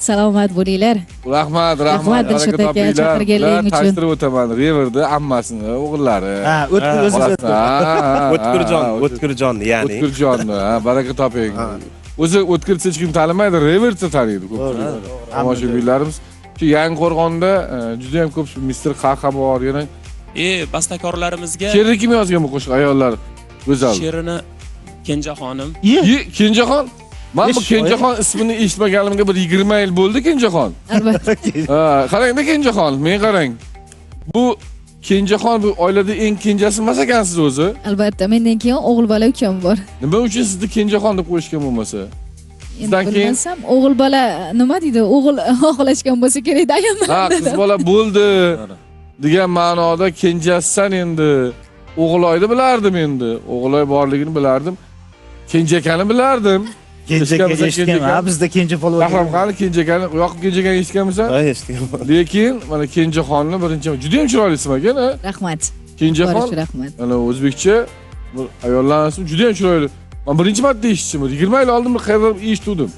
Salomat bo'linglar. Rahmat, Rahmat, Dilshod aka, chaqirganligingiz uchun. Tashtirib o'taman. Reverdi ammasini, o'g'illari. Ha, o'tkir o'ziz O'tkirjon, ya'ni. O'tkirjonni, baraka toping. O'zi o'tkircha hech kim tanimaydi, Revertni taniydi ko'pchilik. Tomoshabinlarimiz shu Yangiqo'rg'onda juda ham ko'p Mr. Qaqa bor, yana bastakorlarimizga she'rni kim yozgan bu qo'shiq ayollar go'zal. she'rini Kenjaxonim. Kenjaxon. Men bu Kenjaxon ismini eshitmaganimga bir 20 yil bo'ldi Kenjaxon. Albatta. Qarang-da Kenjaxon, men qarang. Bu Kenjaxon bu oilada eng kenjasi emas ekansiz o'zi. Albatta, mendan keyin o'g'il bola ukam bor. Nima uchun sizni Kenjaxon deb qo'yishgan bo'lmasa? Endi bilmasam, o'g'il bola nima deydi? O'g'il xohlashgan bo'lsa kerak deganman. Ha, qiz bola bo'ldi degan ma'noda kenjasisan endi. O'g'iloyni bilardim endi. O'g'iloy borligini bilardim. Kenjakani bilardim. Kenjaka eshitgan. Ha, bizda kenja polvon. Rahmat qani Kenjakani, yoqib Kenjakani eshitganmisan? Ha, eshitganman. Lekin mana Kenjaxonni birinchi juda ham chiroylisiz ekan, ha? Rahmat. Kenjaxon. Rahmat. Ana o'zbekcha bu ayollarning ismi juda ham chiroyli. Men birinchi marta eshitdim. 20 yil oldin bir qayerdan eshitdim.